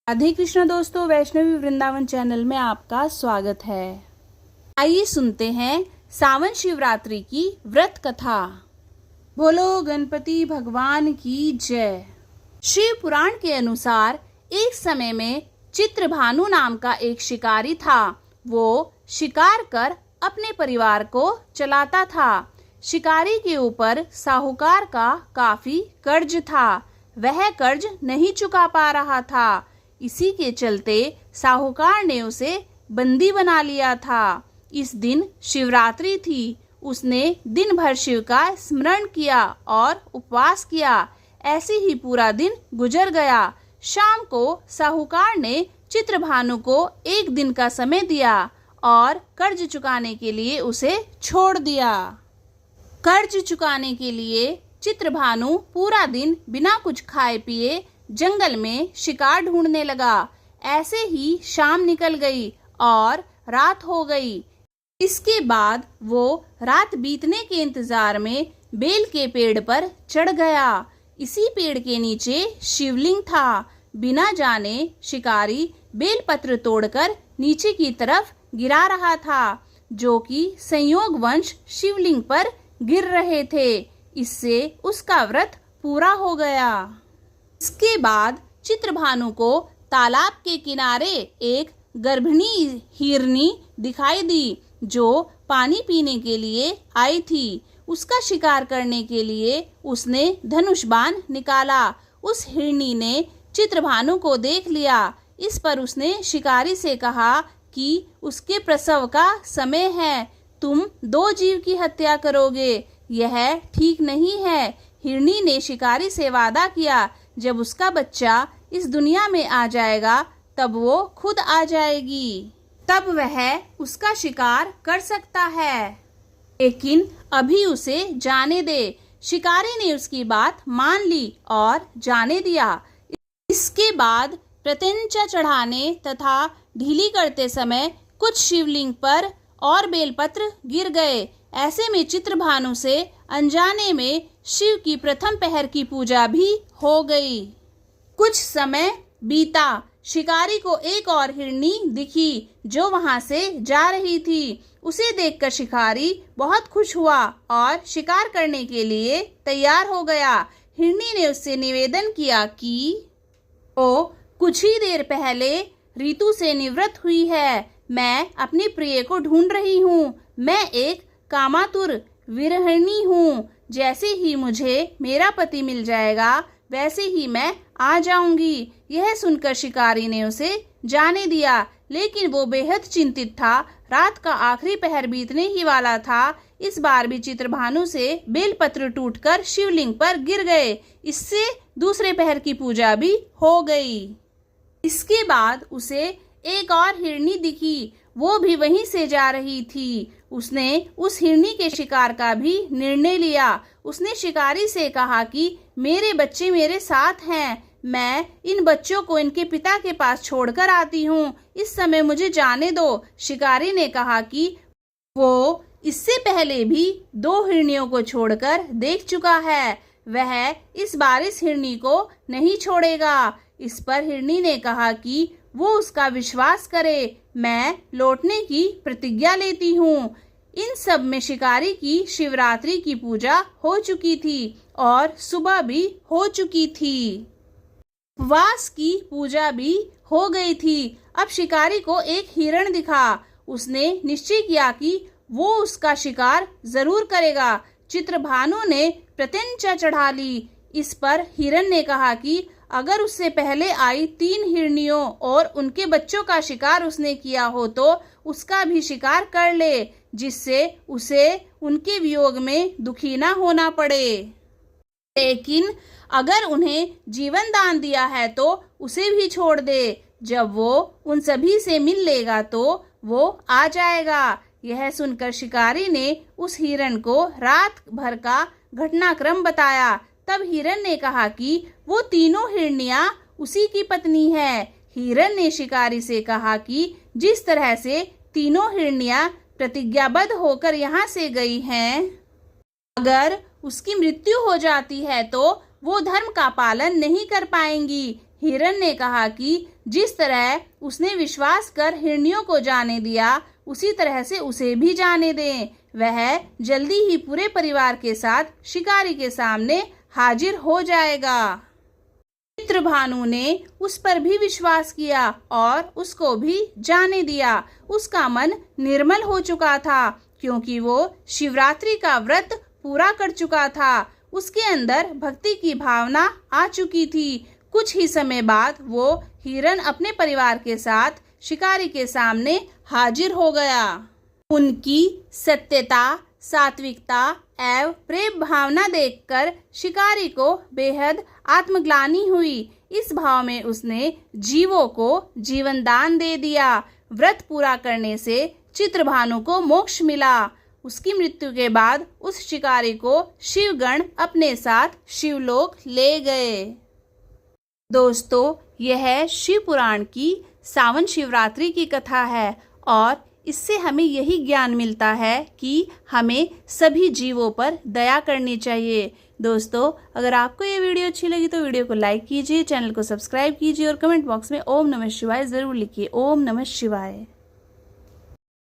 राधे कृष्ण दोस्तों, वैष्णवी वृंदावन चैनल में आपका स्वागत है। आइए सुनते हैं सावन शिवरात्रि की व्रत कथा। बोलो गणपति भगवान की जय। शिव पुराण के अनुसार एक समय में चित्रभानु नाम का एक शिकारी था। वो शिकार कर अपने परिवार को चलाता था। शिकारी के ऊपर साहूकार का काफी कर्ज था। वह कर्ज नहीं चुका पा रहा था। इसी के चलते साहूकार ने उसे बंदी बना लिया था। इस दिन शिवरात्रि थी। उसने दिन भर शिव का स्मरण किया और उपवास किया। ऐसे ही पूरा दिन गुजर गया। शाम को साहूकार ने चित्रभानु को एक दिन का समय दिया और कर्ज चुकाने के लिए उसे छोड़ दिया। कर्ज चुकाने के लिए चित्रभानु पूरा दिन बिना कुछ खाए पिए जंगल में शिकार ढूंढने लगा। ऐसे ही शाम निकल गई और रात हो गई। इसके बाद वो रात बीतने के इंतजार में बेल के पेड़ पर चढ़ गया। इसी पेड़ के नीचे शिवलिंग था। बिना जाने शिकारी बेलपत्र तोड़कर नीचे की तरफ गिरा रहा था, जो कि संयोगवश शिवलिंग पर गिर रहे थे। इससे उसका व्रत पूरा हो गया। इसके बाद चित्रभानु को तालाब के किनारे एक गर्भिणी हिरनी दिखाई दी, जो पानी पीने के लिए आई थी। उसका शिकार करने के लिए उसने धनुष बाण निकाला। उस हिरनी ने चित्रभानु को देख लिया। इस पर उसने शिकारी से कहा कि उसके प्रसव का समय है। तुम दो जीव की हत्या करोगे, यह ठीक नहीं है। हिरनी ने शिकारी से वादा किया, जब उसका बच्चा इस दुनिया में आ जाएगा तब वो खुद आ जाएगी, तब वह उसका शिकार कर सकता है। लेकिन अभी उसे जाने दे। शिकारी ने उसकी बात मान ली और जाने दिया। इसके बाद प्रत्यंचा चढ़ाने तथा ढीली करते समय कुछ शिवलिंग पर और बेलपत्र गिर गए। ऐसे में चित्रभानु से अनजाने में शिव की प्रथम पहर की पूजा भी हो गई। कुछ समय बीता। शिकारी को एक और हिरनी दिखी जो वहां से जा रही थी। उसे देखकर शिकारी बहुत खुश हुआ और शिकार करने के लिए तैयार हो गया। हिरनी ने उससे निवेदन किया कि वो कुछ ही देर पहले ऋतु से निवृत्त हुई है। मैं अपने प्रिय को ढूंढ रही हूँ। मैं एक कामातुर विरहिणी हूँ। जैसे ही मुझे मेरा पति मिल जाएगा वैसे ही मैं आ जाऊंगी। यह सुनकर शिकारी ने उसे जाने दिया, लेकिन वो बेहद चिंतित था। रात का आखिरी पहर बीतने ही वाला था। इस बार भी चित्रभानु से बेलपत्र टूटकर शिवलिंग पर गिर गए। इससे दूसरे पहर की पूजा भी हो गई। इसके बाद उसे एक और हिरनी दिखी। वो भी वहीं से जा रही थी। उसने उस हिरनी के शिकार का भी निर्णय लिया। उसने शिकारी से कहा कि मेरे बच्चे मेरे साथ हैं। मैं इन बच्चों को इनके पिता के पास छोड़कर आती हूँ। इस समय मुझे जाने दो। शिकारी ने कहा कि वो इससे पहले भी दो हिरनियों को छोड़कर देख चुका है। वह इस बार इस हिरनी को नहीं छोड़ेगा। इस पर हिरनी ने कहा कि वो उसका विश्वास करे। मैं लौटने की प्रतिज्ञा लेती हूँ। इन सब में शिकारी की शिवरात्रि की पूजा हो चुकी थी और सुबह भी हो चुकी थी। वास की पूजा भी हो गई थी। अब शिकारी को एक हिरण दिखा। उसने निश्चय किया कि वो उसका शिकार जरूर करेगा। चित्रभानु ने प्रत्यंचा चढ़ा ली। इस पर हिरण ने कहा कि अगर उससे पहले आई 3 हिरनियों और उनके बच्चों का शिकार उसने किया हो तो उसका भी शिकार कर ले, जिससे उसे उनके वियोग में दुखी ना होना पड़े। लेकिन अगर उन्हें जीवन दान दिया है तो उसे भी छोड़ दे। जब वो उन सभी से मिल लेगा तो वो आ जाएगा। यह सुनकर शिकारी ने उस हिरण को रात भर का घटनाक्रम बताया। तब हिरण ने कहा कि वो तीनों हिरनियां उसी की पत्नी है। हिरण ने शिकारी से कहा कि जिस तरह से तीनों हिरनियां प्रतिज्ञाबद्ध होकर यहाँ से गई हैं, अगर उसकी मृत्यु हो जाती है तो वो धर्म का पालन नहीं कर पाएंगी। हिरण ने कहा कि जिस तरह उसने विश्वास कर हिरनियों को जाने दिया, उसी तरह से उसे भी जाने दें। वह जल्दी ही पूरे परिवार के साथ शिकारी के सामने हाजिर हो जाएगा। चित्रभानु ने उस पर भी विश्वास किया और उसको भी जाने दिया। उसका मन निर्मल हो चुका था क्योंकि वो शिवरात्रि का व्रत पूरा कर चुका था। उसके अंदर भक्ति की भावना आ चुकी थी। कुछ ही समय बाद वो हिरण अपने परिवार के साथ शिकारी के सामने हाजिर हो गया। उनकी सत्यता, सात्विकता एवं प्रेम भावना देखकर शिकारी को बेहद आत्मग्लानि हुई। इस भाव में उसने जीवों को जीवन दान दे दिया। व्रत पूरा करने से चित्रभानु को मोक्ष मिला। उसकी मृत्यु के बाद उस शिकारी को शिवगण अपने साथ शिवलोक ले गए। दोस्तों, यह शिव पुराण की सावन शिवरात्रि की कथा है और इससे हमें यही ज्ञान मिलता है कि हमें सभी जीवों पर दया करनी चाहिए। दोस्तों, अगर आपको ये वीडियो अच्छी लगी तो वीडियो को लाइक कीजिए, चैनल को सब्सक्राइब कीजिए और कमेंट बॉक्स में ओम नमः शिवाय ज़रूर लिखिए। ओम नमः शिवाय।